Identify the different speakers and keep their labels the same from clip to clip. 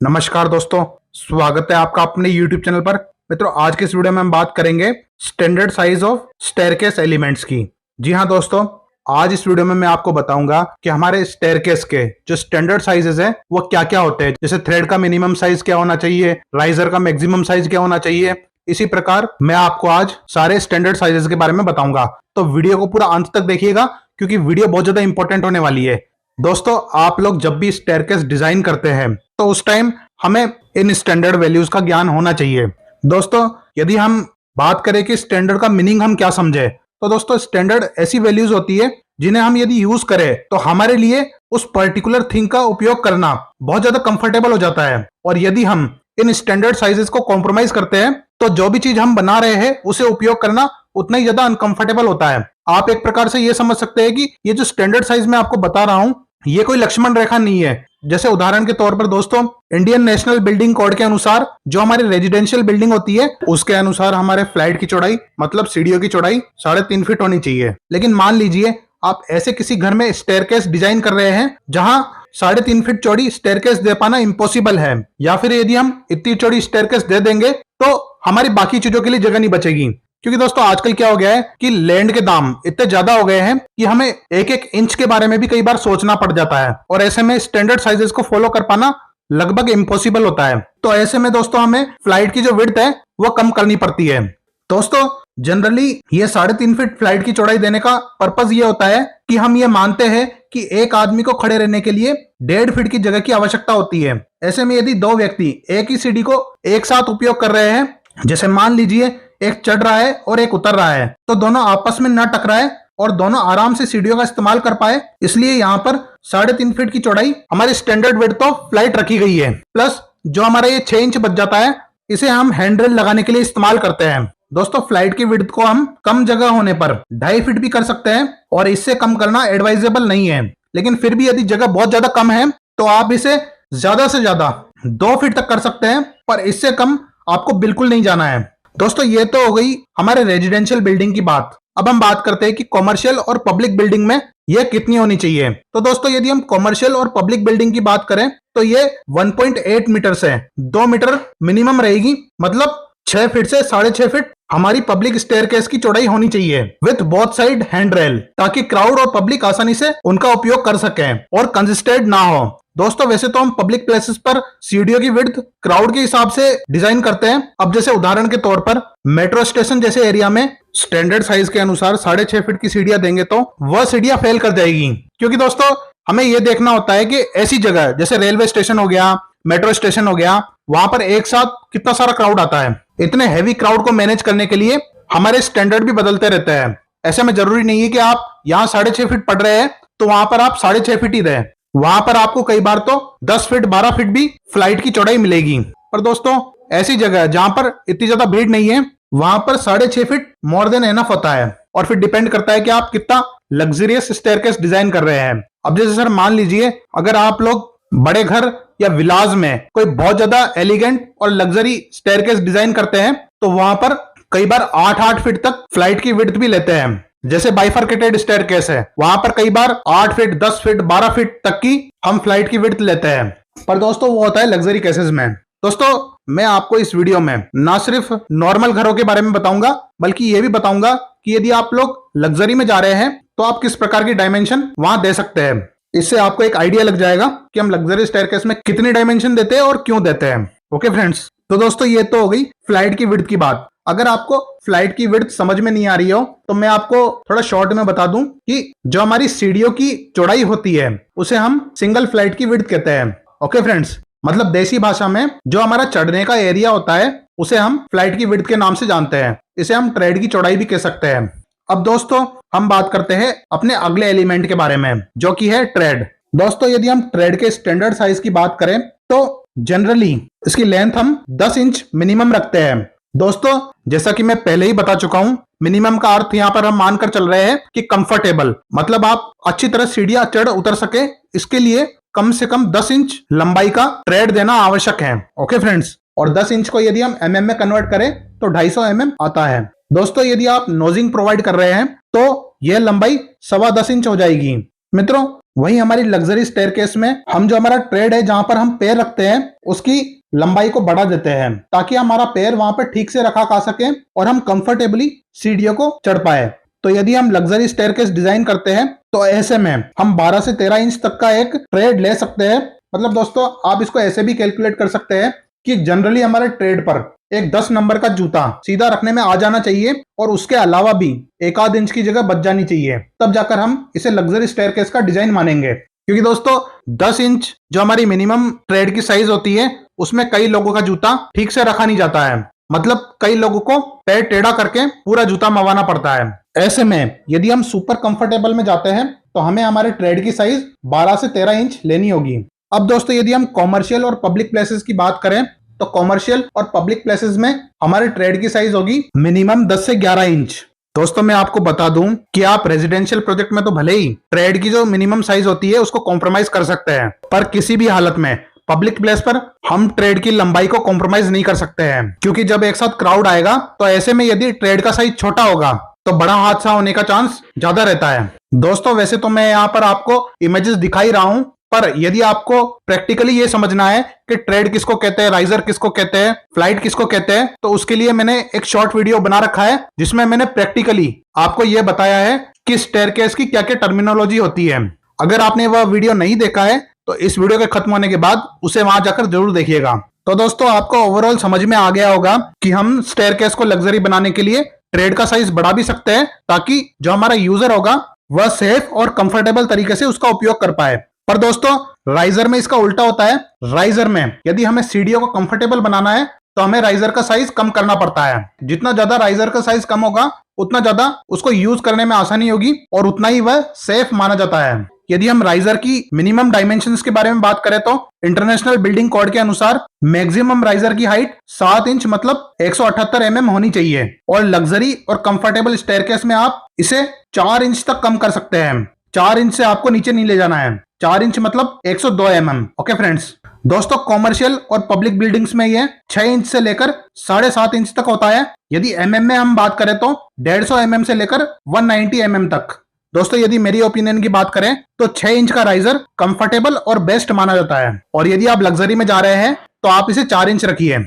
Speaker 1: नमस्कार दोस्तों, स्वागत है आपका अपने YouTube चैनल पर। मित्रों, आज के इस वीडियो में हम बात करेंगे standard size of staircase elements की। जी हाँ दोस्तों, आज इस वीडियो में मैं आपको बताऊंगा कि हमारे स्टेयरकेस के जो स्टैंडर्ड साइजेस है वो क्या क्या होते हैं। जैसे थ्रेड का मिनिमम साइज क्या होना चाहिए, राइजर का मैक्सिमम साइज क्या होना चाहिए। इसी प्रकार मैं आपको आज सारे स्टैंडर्ड साइजेस के बारे में बताऊंगा, तो वीडियो को पूरा अंत तक देखिएगा क्योंकि वीडियो बहुत ज्यादा इंपॉर्टेंट होने वाली है। दोस्तों, आप लोग जब भी स्टेयरकेस डिजाइन करते हैं तो उस टाइम हमें इन स्टैंडर्ड वैल्यूज का ज्ञान होना चाहिए। दोस्तों, यदि हम बात करें कि स्टैंडर्ड का मीनिंग हम क्या समझे, तो दोस्तों स्टैंडर्ड ऐसी वैल्यूज होती है जिन्हें हम यदि यूज करें तो हमारे लिए उस पर्टिकुलर थिंग का उपयोग करना बहुत ज्यादा कंफर्टेबल हो जाता है। और यदि हम इन स्टैंडर्ड साइजेस को कॉम्प्रोमाइज करते हैं तो जो भी चीज हम बना रहे हैं उसे उपयोग करना उतना ही ज्यादा अनकंफर्टेबल होता है। आप एक प्रकार से ये समझ सकते हैं कि ये जो स्टैंडर्ड साइज मैं आपको बता रहा हूं ये कोई लक्ष्मण रेखा नहीं है। जैसे उदाहरण के तौर पर दोस्तों, इंडियन नेशनल बिल्डिंग कोड के अनुसार जो हमारी रेजिडेंशियल बिल्डिंग होती है उसके अनुसार हमारे फ्लाइट की चौड़ाई मतलब सीढ़ियों की चौड़ाई 3.5 फीट होनी चाहिए। लेकिन मान लीजिए आप ऐसे किसी घर में स्टेयरकेस डिजाइन कर रहे हैं जहां 3.5 फीट चौड़ी स्टेयरकेस दे पाना इम्पॉसिबल है, या फिर यदि हम इतनी चौड़ी स्टेयरकेस दे देंगे तो हमारी बाकी चीजों के लिए जगह नहीं बचेगी। क्योंकि दोस्तों आजकल क्या हो गया है कि लैंड के दाम इतने ज्यादा हो गए हैं कि हमें एक एक इंच के बारे में भी कई बार सोचना पड़ जाता है, और ऐसे में स्टैंडर्ड साइजेस को फॉलो कर पाना लगभग इम्पॉसिबल होता है। तो ऐसे में दोस्तों हमें फ्लाइट की जो विड्थ है वो कम करनी पड़ती है। दोस्तों, जनरली ये 3.5 फीट फ्लाइट की चौड़ाई देने का पर्पज ये होता है कि हम ये मानते हैं कि एक आदमी को खड़े रहने के लिए 1.5 फीट की जगह की आवश्यकता होती है। ऐसे में यदि दो व्यक्ति एक ही सीढ़ी को एक साथ उपयोग कर रहे हैं, जैसे मान लीजिए एक चढ़ रहा है और एक उतर रहा है, तो दोनों आपस में न टकराए और दोनों आराम से सीढ़ियों का इस्तेमाल कर पाए, इसलिए यहाँ पर 3.5 फीट की चौड़ाई हमारी स्टैंडर्ड विड्थ ऑफ फ्लाइट रखी गई है। प्लस जो हमारा ये 6 इंच बच जाता है इसे हम हैंड रेल लगाने के लिए इस्तेमाल करते हैं। दोस्तों, फ्लाइट की विड्थ को हम कम जगह होने पर 2.5 फीट भी कर सकते हैं और इससे कम करना एडवाइजेबल नहीं है। लेकिन फिर भी यदि जगह बहुत ज्यादा कम है तो आप इसे ज्यादा से ज्यादा 2 फीट तक कर सकते हैं, पर इससे कम आपको बिल्कुल नहीं जाना है। दोस्तों, ये तो हो गई हमारे रेजिडेंशियल बिल्डिंग की बात। अब हम बात करते हैं कि कॉमर्शियल और पब्लिक बिल्डिंग में ये कितनी होनी चाहिए। तो दोस्तों, यदि हम कॉमर्शियल और पब्लिक बिल्डिंग की बात करें तो ये 1.8 मीटर से 2 मीटर मिनिमम रहेगी, मतलब 6 फीट से 6.5 फीट हमारी पब्लिक स्टेयरकेस की चौड़ाई होनी चाहिए with both side hand rail, ताकि क्राउड और पब्लिक आसानी से उनका उपयोग कर सकें और कंजेस्टेड ना हो। दोस्तों, वैसे तो हम पब्लिक प्लेसेस पर सीढ़ियों की विड्थ क्राउड के हिसाब से डिजाइन करते हैं। अब जैसे उदाहरण के तौर पर मेट्रो स्टेशन जैसे एरिया में स्टैंडर्ड साइज के अनुसार 6.5 फीट की सीढ़ियां देंगे तो वह सीढ़ियां फेल कर जाएगी, क्योंकि दोस्तों हमें यह देखना होता है कि ऐसी जगह जैसे रेलवे स्टेशन हो गया, मेट्रो स्टेशन हो गया, वहां पर एक साथ कितना सारा क्राउड आता है। इतने हैवी क्राउड को मैनेज करने के लिए हमारे स्टैंडर्ड भी बदलते रहते हैं। ऐसे में जरूरी नहीं है कि आप यहाँ 6.5 फीट पढ़ रहे हैं तो वहां पर आप 6.5 फीट ही दें, वहां पर आपको कई बार तो 10 फीट 12 फीट भी फ्लाइट की चौड़ाई मिलेगी। पर दोस्तों, ऐसी जगह जहां पर इतनी ज्यादा भीड़ नहीं है वहां पर 6.5 फीट मोर देन एनफ होता है, और फिर डिपेंड करता है कि आप कितना लग्जरियस स्टेयरकेस डिजाइन कर रहे हैं। अब जैसे सर मान लीजिए अगर आप लोग बड़े घर या विलाज में कोई बहुत ज्यादा एलिगेंट और लग्जरी स्टेयरकेस डिजाइन करते हैं तो वहां पर कई बार 8-8 फीट तक फ्लाइट की विड्थ भी लेते हैं। जैसे बाइफरकेटेड स्टेयरकेस है, वहां पर कई बार 8 फीट 10 फीट 12 फीट तक की हम फ्लाइट की विड्थ लेते हैं। पर दोस्तों वो होता है लग्जरी केसेस में। दोस्तों, मैं आपको इस वीडियो में ना सिर्फ नॉर्मल घरों के बारे में बताऊंगा बल्कि ये भी बताऊंगा कि यदि आप लोग लग्जरी में जा रहे हैं तो आप किस प्रकार की डायमेंशन वहां दे सकते हैं। इससे आपको एक आइडिया लग जाएगा कि हम लग्जरी स्टेयरकेस में कितनी डायमेंशन देते हैं और क्यों देते हैं। ओके फ्रेंड्स, तो दोस्तों ये तो हो गई फ्लाइट की विड्थ की बात। अगर आपको फ्लाइट की विड्थ समझ में नहीं आ रही हो तो मैं आपको थोड़ा शॉर्ट में बता दूं कि जो हमारी सीढ़ियों की चौड़ाई होती है उसे हम सिंगल फ्लाइट की विड्थ कहते हैं। ओके फ्रेंड्स, मतलब देसी भाषा में जो हमारा चढ़ने का एरिया होता है उसे हम फ्लाइट की विड्थ के नाम से जानते हैं। इसे हम ट्रेड की चौड़ाई भी कह सकते हैं। अब दोस्तों हम बात करते हैं अपने अगले एलिमेंट के बारे में जो कि है ट्रेड। दोस्तों, यदि हम ट्रेड के स्टैंडर्ड साइज की बात करें तो जनरली इसकी लेंथ हम 10 इंच मिनिमम रखते हैं। दोस्तों, जैसा कि मैं पहले ही बता चुका हूं, मिनिमम का अर्थ यहाँ पर हम मानकर चल रहे हैं कि कंफर्टेबल, मतलब आप अच्छी तरह सीढ़ियां चढ़ उतर सके, इसके लिए कम से कम 10 इंच लंबाई का ट्रेड देना आवश्यक है। ओके फ्रेंड्स, और 10 इंच को यदि हम mm में कन्वर्ट करें तो 250 mm आता है। दोस्तों, यदि आप नोजिंग प्रोवाइड कर रहे हैं तो यह लंबाई 10.25 इंच हो जाएगी। मित्रों, वहीं हमारी लग्जरी स्टेयरकेस में हम जो हमारा ट्रेड है जहां पर हम पैर रखते हैं उसकी लंबाई को बढ़ा देते हैं ताकि हमारा पैर वहां पर ठीक से रखा जा सके और हम कंफर्टेबली सीढ़ियों को चढ़ पाए। तो यदि हम लग्जरी स्टेयरकेस डिजाइन करते हैं तो ऐसे में हम 12 से 13 इंच तक का एक ट्रेड ले सकते हैं। मतलब दोस्तों आप इसको ऐसे भी कैलकुलेट कर सकते हैं कि जनरली हमारे ट्रेड पर एक 10 नंबर का जूता सीधा रखने में आ जाना चाहिए और उसके अलावा भी एक आध इंच की जगह बच जानी चाहिए, तब जाकर हम इसे लग्जरी स्टेयरकेस का डिजाइन मानेंगे। क्योंकि दोस्तों 10 इंच जो हमारी मिनिमम ट्रेड की साइज होती है उसमें कई लोगों का जूता ठीक से रखा नहीं जाता है। मतलब कई लोगों को पैर टेढ़ा करके पूरा जूता मंगवाना पड़ता है। ऐसे में यदि हम सुपर कंफर्टेबल में जाते हैं तो हमें हमारे ट्रेड की साइज 12 से 13 इंच लेनी होगी। अब दोस्तों यदि हम कॉमर्शियल और पब्लिक प्लेसेस की बात करें तो कॉमर्शियल और पब्लिक प्लेसेस में हमारे ट्रेड की साइज होगी मिनिमम 10 से 11 इंच। दोस्तों मैं आपको बता दूं कि आप रेजिडेंशियल प्रोजेक्ट में तो भले ही ट्रेड की जो मिनिमम साइज होती है उसको कॉम्प्रोमाइज कर सकते हैं, पर किसी भी हालत में पब्लिक प्लेस पर हम ट्रेड की लंबाई को कॉम्प्रोमाइज नहीं कर सकते हैं। क्योंकि जब एक साथ क्राउड आएगा तो ऐसे में यदि ट्रेड का साइज छोटा होगा तो बड़ा हादसा होने का चांस ज्यादा रहता है। दोस्तों वैसे तो मैं यहाँ पर आपको इमेजेस दिखा ही रहा हूं, पर यदि आपको प्रैक्टिकली ये समझना है कि ट्रेड किसको कहते हैं, राइजर किसको कहते हैं, फ्लाइट किसको कहते हैं, तो उसके लिए मैंने एक शॉर्ट वीडियो बना रखा है जिसमें मैंने प्रैक्टिकली आपको यह बताया है कि स्टेयरकेस की क्या क्या टर्मिनोलॉजी होती है। अगर आपने वह वीडियो नहीं देखा है तो इस वीडियो के खत्म होने के बाद उसे वहां जाकर जरूर देखिएगा। तो दोस्तों आपको ओवरऑल समझ में आ गया होगा कि हम स्टेयरकेस को लग्जरी बनाने के लिए ट्रेड का साइज बढ़ा भी सकते हैं ताकि जो हमारा यूजर होगा वह सेफ और कंफर्टेबल तरीके से उसका उपयोग कर पाए। पर दोस्तों राइजर में इसका उल्टा होता है। राइजर में यदि हमें सीढ़ियों को कंफर्टेबल बनाना है तो हमें राइजर का साइज कम करना पड़ता है। जितना ज्यादा राइजर का साइज कम होगा उतना ज्यादा उसको यूज करने में आसानी होगी और उतना ही वह सेफ माना जाता है। यदि हम राइजर की मिनिमम डायमेंशंस के बारे में बात करें तो इंटरनेशनल बिल्डिंग कोड के अनुसार मैक्सिमम राइजर की हाइट 7 इंच मतलब 178 mm होनी चाहिए और लग्जरी और कंफर्टेबल स्टेयरकेस में आप इसे 4 इंच तक कम कर सकते हैं। 4 इंच से आपको नीचे नहीं ले जाना है। 4 इंच मतलब 102 mm। ओके फ्रेंड्स, दोस्तों कॉमर्शियल और पब्लिक बिल्डिंग्स में यह 6 इंच से लेकर 7.5 इंच तक होता है। यदि mm में हम बात करें तो 150 mm से लेकर 190 mm तक। दोस्तों यदि मेरी ओपिनियन की बात करें तो 6 इंच का राइजर कंफर्टेबल और बेस्ट माना जाता है और यदि आप लग्जरी में जा रहे हैं तो आप इसे 4 इंच रखिए।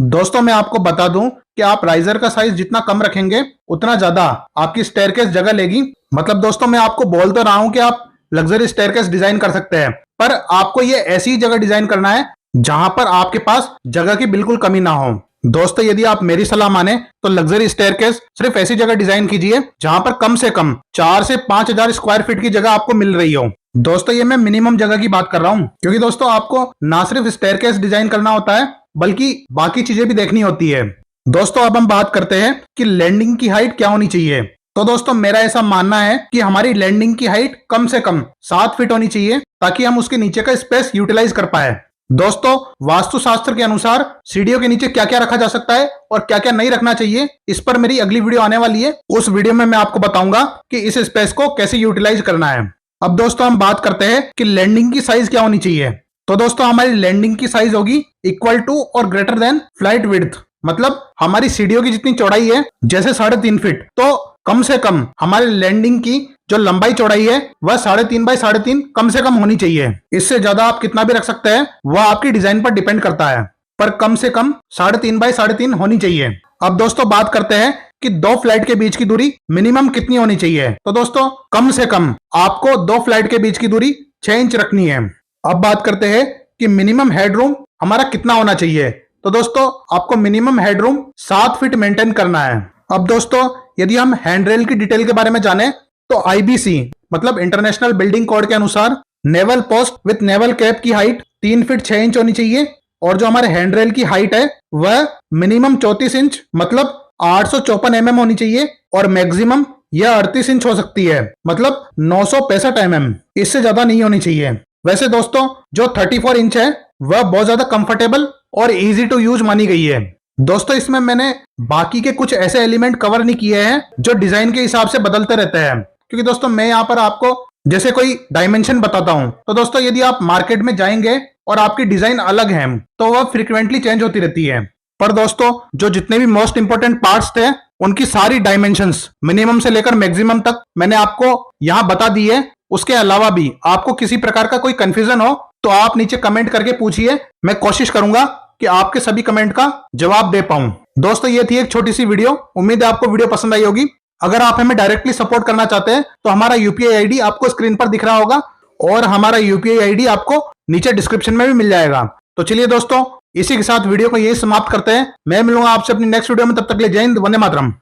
Speaker 1: दोस्तों मैं आपको बता दूं कि आप राइजर का साइज जितना कम रखेंगे उतना ज्यादा आपकी स्टेयरकेस जगह लेगी। मतलब दोस्तों मैं आपको बोल तो रहा हूं कि आप लग्जरी स्टेयरकेस डिजाइन कर सकते हैं, पर आपको ये ऐसी जगह डिजाइन करना है जहां पर आपके पास जगह की बिल्कुल कमी ना हो। दोस्तों यदि आप मेरी सलाह माने तो लग्जरी स्टेयरकेस सिर्फ ऐसी जगह डिजाइन कीजिए जहां पर कम से कम 4 से 5,000 स्क्वायर फीट की जगह आपको मिल रही हो। दोस्तों ये मैं मिनिमम जगह की बात कर रहा हूं क्योंकि दोस्तों आपको ना सिर्फ स्टेयरकेस डिजाइन करना होता है बल्कि बाकी चीजें भी देखनी होती है। दोस्तों अब हम बात करते हैं कि लैंडिंग की हाइट क्या होनी चाहिए। तो दोस्तों मेरा ऐसा मानना है कि हमारी लैंडिंग की हाइट कम से कम 7 फीट होनी चाहिए ताकि हम उसके नीचे का स्पेस यूटिलाइज कर पाए। दोस्तों वास्तुशास्त्र के अनुसार सीढ़ियों के नीचे क्या क्या रखा जा सकता है और क्या क्या नहीं रखना चाहिए, इस पर मेरी अगली वीडियो आने वाली है। उस वीडियो में मैं आपको बताऊंगा कि इस स्पेस को कैसे यूटिलाइज करना है। अब दोस्तों हम बात करते हैं कि लैंडिंग की साइज क्या होनी चाहिए। तो दोस्तों हमारी लैंडिंग की साइज होगी इक्वल टू और ग्रेटर देन फ्लाइट विड्थ। मतलब हमारी सीढ़ियों की जितनी चौड़ाई है जैसे 3.5 फीट, तो कम से कम हमारे लैंडिंग की जो लंबाई चौड़ाई है वह 3.5 बाई 3.5 कम से कम होनी चाहिए। इससे ज्यादा आप कितना भी रख सकते हैं वह आपकी डिजाइन पर डिपेंड करता है, पर कम से कम 3.5 बाई 3.5 होनी चाहिए। अब दोस्तों बात करते हैं कि 2 फ्लाइट के बीच की दूरी मिनिमम कितनी होनी चाहिए। तो दोस्तों कम से कम आपको 2 फ्लाइट के बीच की दूरी 6 इंच रखनी है। अब बात करते हैं कि मिनिमम हेडरूम हमारा कितना होना चाहिए। तो दोस्तों आपको मिनिमम हेडरूम 7 फीट मेंटेन करना है। अब दोस्तों यदि हम हैंडरेल की डिटेल के बारे में जाने तो आईबीसी मतलब इंटरनेशनल बिल्डिंग कोड के अनुसार naval post with naval cap की हाइट 3 फीट 6 इंच होनी चाहिए और जो हमारे हैंडरेल की हाइट है वह मिनिमम 34 इंच मतलब 854 mm होनी चाहिए और मैक्सिमम यह 38 इंच हो सकती है मतलब 965 mm। इससे ज्यादा नहीं होनी चाहिए। वैसे दोस्तों जो 34 इंच है वह बहुत ज्यादा कंफर्टेबल और इजी टू यूज मानी गई है। दोस्तों इसमें मैंने बाकी के कुछ ऐसे एलिमेंट कवर नहीं किए हैं जो डिजाइन के हिसाब से बदलते रहते हैं, क्योंकि दोस्तों मैं यहाँ पर आपको जैसे कोई डायमेंशन बताता हूं तो दोस्तों यदि आप मार्केट में जाएंगे और आपकी डिजाइन अलग है तो वह फ्रीक्वेंटली चेंज होती रहती है। पर दोस्तों जो जितने भी मोस्ट इंपोर्टेंट पार्ट्स थे उनकी सारी डायमेंशंस मिनिमम से लेकर मैक्सिमम तक मैंने आपको यहाँ बता दी है उसके अलावा भी आपको किसी प्रकार का कोई कंफ्यूजन हो तो आप नीचे कमेंट करके पूछिए, मैं कोशिश करूंगा कि आपके सभी कमेंट का जवाब दे पाऊं। दोस्तों ये थी एक छोटी सी वीडियो, उम्मीद है आपको वीडियो पसंद आई होगी। अगर आप हमें डायरेक्टली सपोर्ट करना चाहते हैं तो हमारा यूपीआई आईडी आपको स्क्रीन पर दिख रहा होगा और हमारा यूपीआई आईडी आपको नीचे डिस्क्रिप्शन में भी मिल जाएगा। तो चलिए दोस्तों, इसी के साथ वीडियो को यही समाप्त करते हैं। मैं मिलूंगा आपसे अपनी नेक्स्ट वीडियो में, तब तक के लिए जय हिंद, वंदे मातरम।